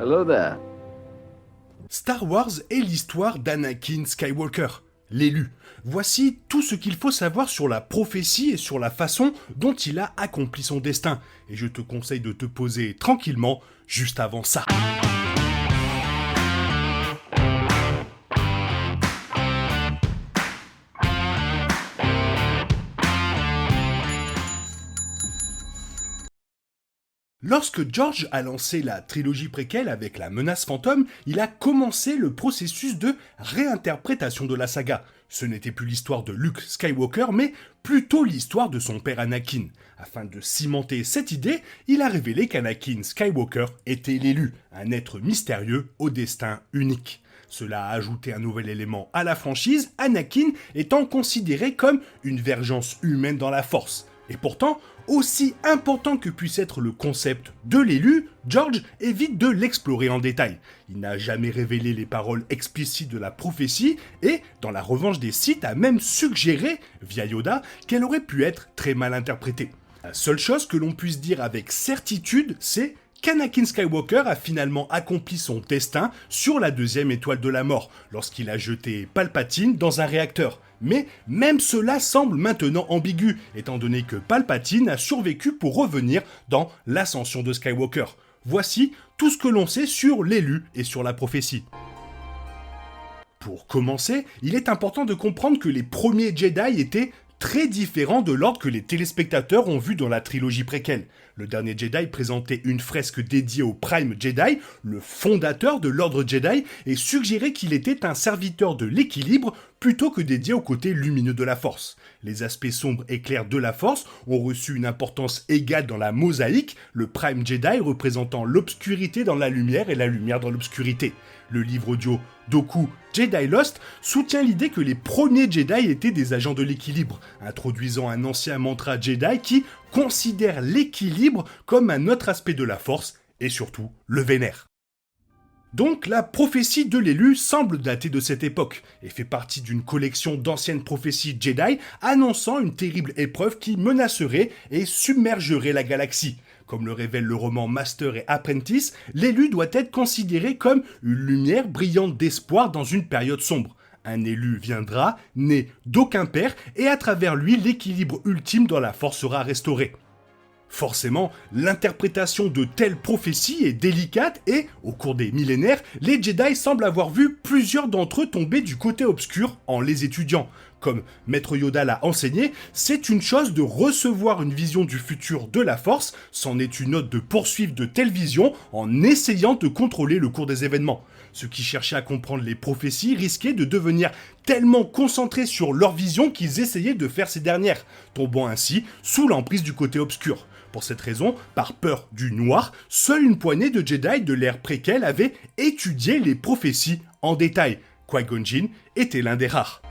Hello there. Star Wars est l'histoire d'Anakin Skywalker, l'élu. Voici tout ce qu'il faut savoir sur la prophétie et sur la façon dont il a accompli son destin. Et je te conseille de te poser tranquillement juste avant ça. Lorsque George a lancé la trilogie préquelle avec la menace fantôme, il a commencé le processus de réinterprétation de la saga. Ce n'était plus l'histoire de Luke Skywalker, mais plutôt l'histoire de son père Anakin. Afin de cimenter cette idée, il a révélé qu'Anakin Skywalker était l'élu, un être mystérieux au destin unique. Cela a ajouté un nouvel élément à la franchise, Anakin étant considéré comme une vergence humaine dans la Force. Et pourtant, aussi important que puisse être le concept de l'élu, George évite de l'explorer en détail. Il n'a jamais révélé les paroles explicites de la prophétie et, dans la revanche des Sith, a même suggéré, via Yoda, qu'elle aurait pu être très mal interprétée. La seule chose que l'on puisse dire avec certitude, c'est qu'Anakin Skywalker a finalement accompli son destin sur la deuxième étoile de la mort, lorsqu'il a jeté Palpatine dans un réacteur. Mais même cela semble maintenant ambigu, étant donné que Palpatine a survécu pour revenir dans l'ascension de Skywalker. Voici tout ce que l'on sait sur l'élu et sur la prophétie. Pour commencer, il est important de comprendre que les premiers Jedi étaient très différent de l'ordre que les téléspectateurs ont vu dans la trilogie préquelle. Le dernier Jedi présentait une fresque dédiée au Prime Jedi, le fondateur de l'ordre Jedi, et suggérait qu'il était un serviteur de l'équilibre plutôt que dédié au côté lumineux de la Force. Les aspects sombres et clairs de la Force ont reçu une importance égale dans la mosaïque, le Prime Jedi représentant l'obscurité dans la lumière et la lumière dans l'obscurité. Le livre audio Doku Jedi Lost soutient l'idée que les premiers Jedi étaient des agents de l'équilibre, introduisant un ancien mantra Jedi qui considère l'équilibre comme un autre aspect de la Force et surtout le vénère. Donc la prophétie de l'élu semble dater de cette époque et fait partie d'une collection d'anciennes prophéties Jedi annonçant une terrible épreuve qui menacerait et submergerait la galaxie. Comme le révèle le roman Master et Apprentice, l'élu doit être considéré comme une lumière brillante d'espoir dans une période sombre. Un élu viendra, né d'aucun père, et à travers lui, l'équilibre ultime dans la Force sera restauré. Forcément, l'interprétation de telles prophéties est délicate et, au cours des millénaires, les Jedi semblent avoir vu plusieurs d'entre eux tomber du côté obscur en les étudiant. Comme Maître Yoda l'a enseigné, c'est une chose de recevoir une vision du futur de la Force, c'en est une autre de poursuivre de telles visions en essayant de contrôler le cours des événements. Ceux qui cherchaient à comprendre les prophéties risquaient de devenir tellement concentrés sur leur vision qu'ils essayaient de faire ces dernières, tombant ainsi sous l'emprise du côté obscur. Pour cette raison, par peur du noir, seule une poignée de Jedi de l'ère préquelle avait étudié les prophéties en détail. Qui-Gon Jinn était l'un des rares.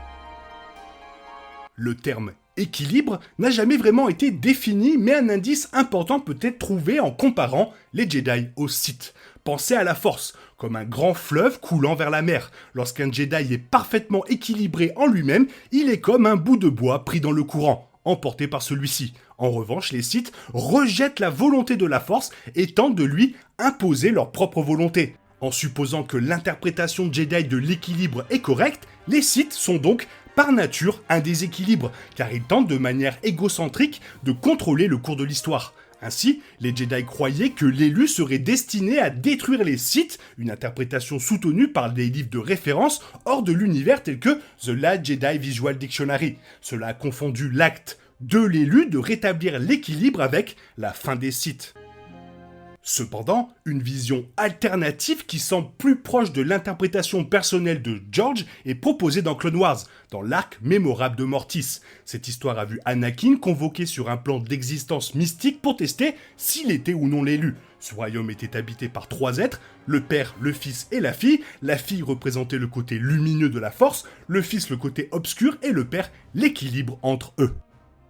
Le terme équilibre n'a jamais vraiment été défini, mais un indice important peut être trouvé en comparant les Jedi aux Sith. Pensez à la Force, comme un grand fleuve coulant vers la mer. Lorsqu'un Jedi est parfaitement équilibré en lui-même, il est comme un bout de bois pris dans le courant, emporté par celui-ci. En revanche, les Sith rejettent la volonté de la Force et tentent de lui imposer leur propre volonté. En supposant que l'interprétation Jedi de l'équilibre est correcte, les Sith sont donc par nature un déséquilibre, car ils tentent de manière égocentrique de contrôler le cours de l'histoire. Ainsi, les Jedi croyaient que l'élu serait destiné à détruire les Sith, une interprétation soutenue par des livres de référence hors de l'univers tels que The Last Jedi Visual Dictionary. Cela a confondu l'acte de l'élu de rétablir l'équilibre avec la fin des Sith. Cependant, une vision alternative qui semble plus proche de l'interprétation personnelle de George est proposée dans Clone Wars, dans l'arc mémorable de Mortis. Cette histoire a vu Anakin convoqué sur un plan d'existence mystique pour tester s'il était ou non l'élu. Ce royaume était habité par 3 êtres, le père, le fils et la fille représentait le côté lumineux de la Force, le fils le côté obscur et le père l'équilibre entre eux.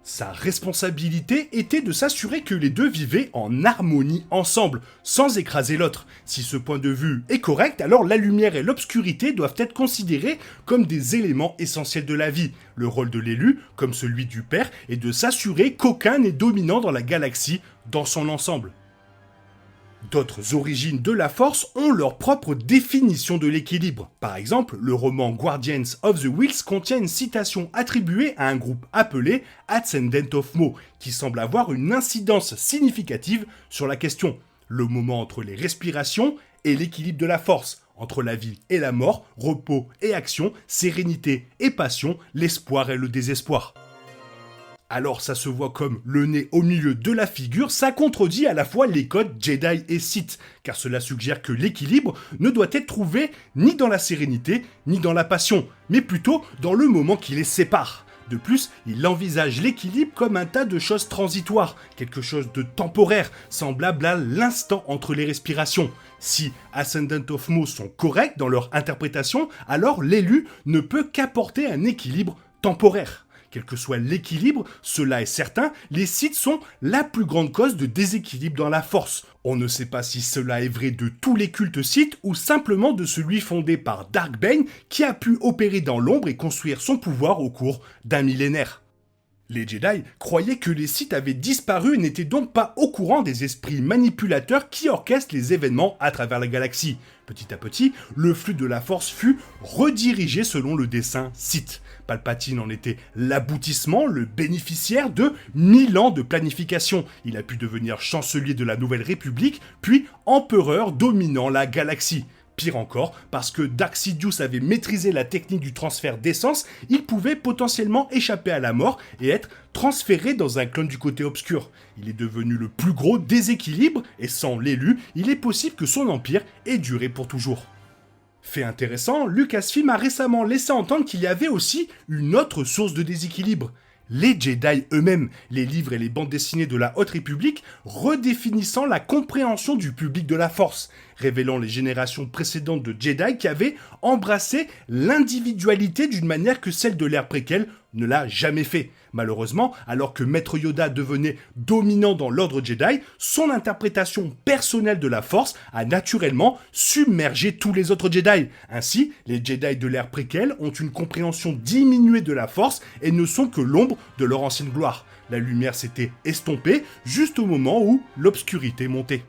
Sa responsabilité était de s'assurer que les deux vivaient en harmonie ensemble, sans écraser l'autre. Si ce point de vue est correct, alors la lumière et l'obscurité doivent être considérés comme des éléments essentiels de la vie. Le rôle de l'élu, comme celui du père, est de s'assurer qu'aucun n'est dominant dans la galaxie dans son ensemble. D'autres origines de la Force ont leur propre définition de l'équilibre. Par exemple, le roman Guardians of the Whills contient une citation attribuée à un groupe appelé Ascendant of Mo, qui semble avoir une incidence significative sur la question. Le moment entre les respirations et l'équilibre de la Force, entre la vie et la mort, repos et action, sérénité et passion, l'espoir et le désespoir. Alors ça se voit comme le nez au milieu de la figure, ça contredit à la fois les codes Jedi et Sith, car cela suggère que l'équilibre ne doit être trouvé ni dans la sérénité, ni dans la passion, mais plutôt dans le moment qui les sépare. De plus, il envisage l'équilibre comme un tas de choses transitoires, quelque chose de temporaire, semblable à l'instant entre les respirations. Si Ascendant of Mo sont corrects dans leur interprétation, alors l'élu ne peut qu'apporter un équilibre temporaire. Quel que soit l'équilibre, cela est certain, les Sith sont la plus grande cause de déséquilibre dans la Force. On ne sait pas si cela est vrai de tous les cultes Sith ou simplement de celui fondé par Dark Bane qui a pu opérer dans l'ombre et construire son pouvoir au cours d'un millénaire. Les Jedi croyaient que les Sith avaient disparu et n'étaient donc pas au courant des esprits manipulateurs qui orchestrent les événements à travers la galaxie. Petit à petit, le flux de la Force fut redirigé selon le dessein Sith. Palpatine en était l'aboutissement, le bénéficiaire de 1000 ans de planification. Il a pu devenir chancelier de la Nouvelle République, puis empereur dominant la galaxie. Pire encore, parce que Dark Sidious avait maîtrisé la technique du transfert d'essence, il pouvait potentiellement échapper à la mort et être transféré dans un clone du côté obscur. Il est devenu le plus gros déséquilibre, et sans l'élu, il est possible que son empire ait duré pour toujours. Fait intéressant, Lucasfilm a récemment laissé entendre qu'il y avait aussi une autre source de déséquilibre. Les Jedi eux-mêmes, les livres et les bandes dessinées de la Haute République, redéfinissant la compréhension du public de la Force, révélant les générations précédentes de Jedi qui avaient embrassé l'individualité d'une manière que celle de l'ère préquelle ne l'a jamais fait. Malheureusement, alors que Maître Yoda devenait dominant dans l'ordre Jedi, son interprétation personnelle de la Force a naturellement submergé tous les autres Jedi. Ainsi, les Jedi de l'ère préquelle ont une compréhension diminuée de la Force et ne sont que l'ombre de leur ancienne gloire. La lumière s'était estompée juste au moment où l'obscurité montait.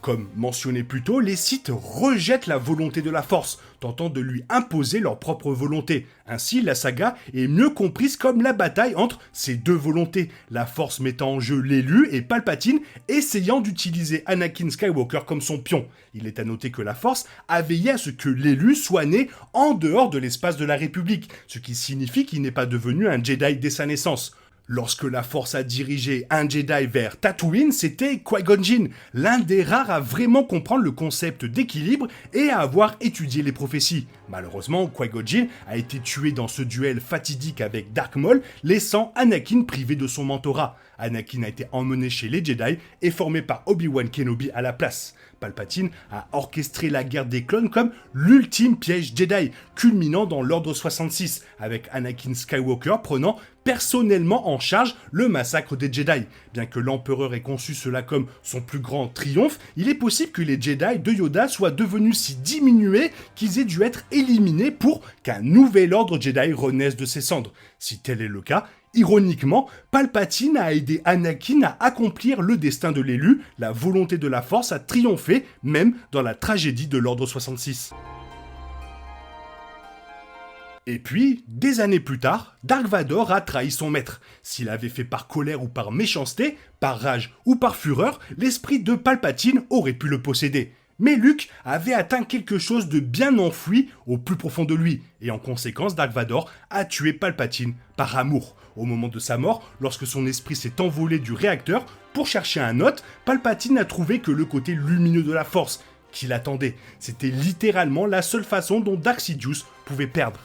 Comme mentionné plus tôt, les Sith rejettent la volonté de la Force, tentant de lui imposer leur propre volonté. Ainsi, la saga est mieux comprise comme la bataille entre ces deux volontés, la Force mettant en jeu l'élu et Palpatine essayant d'utiliser Anakin Skywalker comme son pion. Il est à noter que la Force a veillé à ce que l'élu soit né en dehors de l'espace de la République, ce qui signifie qu'il n'est pas devenu un Jedi dès sa naissance. Lorsque la Force a dirigé un Jedi vers Tatooine, c'était Qui-Gon Jinn, l'un des rares à vraiment comprendre le concept d'équilibre et à avoir étudié les prophéties. Malheureusement, Qui-Gon Jinn a été tué dans ce duel fatidique avec Dark Maul, laissant Anakin privé de son mentorat. Anakin a été emmené chez les Jedi et formé par Obi-Wan Kenobi à la place. Palpatine a orchestré la guerre des clones comme l'ultime piège Jedi, culminant dans l'Ordre 66, avec Anakin Skywalker prenant personnellement en charge le massacre des Jedi. Bien que l'empereur ait conçu cela comme son plus grand triomphe, il est possible que les Jedi de Yoda soient devenus si diminués qu'ils aient dû être éliminés pour qu'un nouvel ordre Jedi renaisse de ses cendres. Si tel est le cas, ironiquement, Palpatine a aidé Anakin à accomplir le destin de l'élu, la volonté de la Force a triomphé, même dans la tragédie de l'Ordre 66. Et puis, des années plus tard, Dark Vador a trahi son maître. S'il avait fait par colère ou par méchanceté, par rage ou par fureur, l'esprit de Palpatine aurait pu le posséder. Mais Luke avait atteint quelque chose de bien enfoui au plus profond de lui, et en conséquence, Dark Vador a tué Palpatine par amour. Au moment de sa mort, lorsque son esprit s'est envolé du réacteur, pour chercher un hôte, Palpatine n'a trouvé que le côté lumineux de la Force, qui l'attendait. C'était littéralement la seule façon dont Dark Sidious pouvait perdre.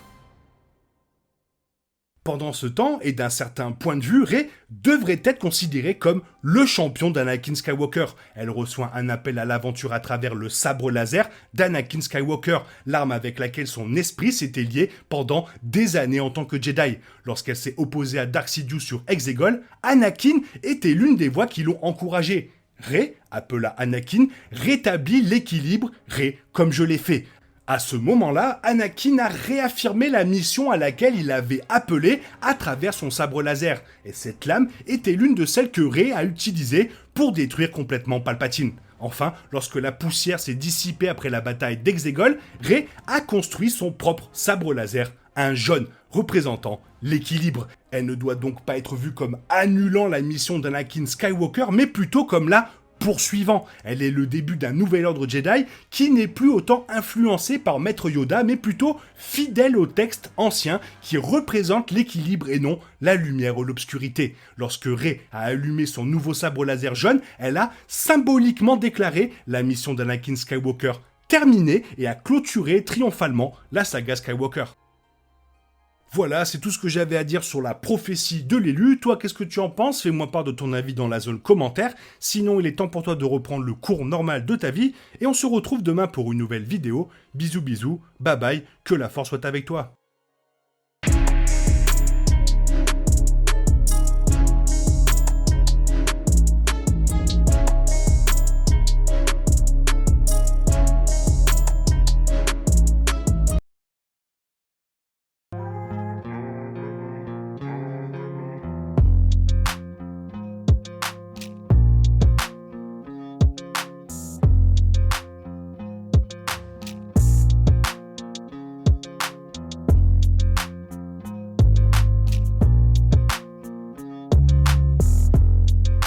Pendant ce temps, et d'un certain point de vue, Rey devrait être considérée comme le champion d'Anakin Skywalker. Elle reçoit un appel à l'aventure à travers le sabre laser d'Anakin Skywalker, l'arme avec laquelle son esprit s'était lié pendant des années en tant que Jedi. Lorsqu'elle s'est opposée à Dark Sidious sur Exegol, Anakin était l'une des voix qui l'ont encouragée. Rey, appela Anakin, rétablit l'équilibre, Rey, comme je l'ai fait. À ce moment-là, Anakin a réaffirmé la mission à laquelle il avait appelé à travers son sabre laser, et cette lame était l'une de celles que Rey a utilisées pour détruire complètement Palpatine. Enfin, lorsque la poussière s'est dissipée après la bataille d'Exegol, Rey a construit son propre sabre laser, un jaune, représentant l'équilibre. Elle ne doit donc pas être vue comme annulant la mission d'Anakin Skywalker, mais plutôt comme la poursuivant. Elle est le début d'un nouvel ordre Jedi qui n'est plus autant influencé par Maître Yoda, mais plutôt fidèle au texte ancien qui représente l'équilibre et non la lumière ou l'obscurité. Lorsque Rey a allumé son nouveau sabre laser jaune, elle a symboliquement déclaré la mission d'Anakin Skywalker terminée et a clôturé triomphalement la saga Skywalker. Voilà, c'est tout ce que j'avais à dire sur la prophétie de l'élu. Toi, qu'est-ce que tu en penses? Fais-moi part de ton avis dans la zone commentaire. Sinon, il est temps pour toi de reprendre le cours normal de ta vie. Et on se retrouve demain pour une nouvelle vidéo. Bisous bisous, bye bye, que la force soit avec toi.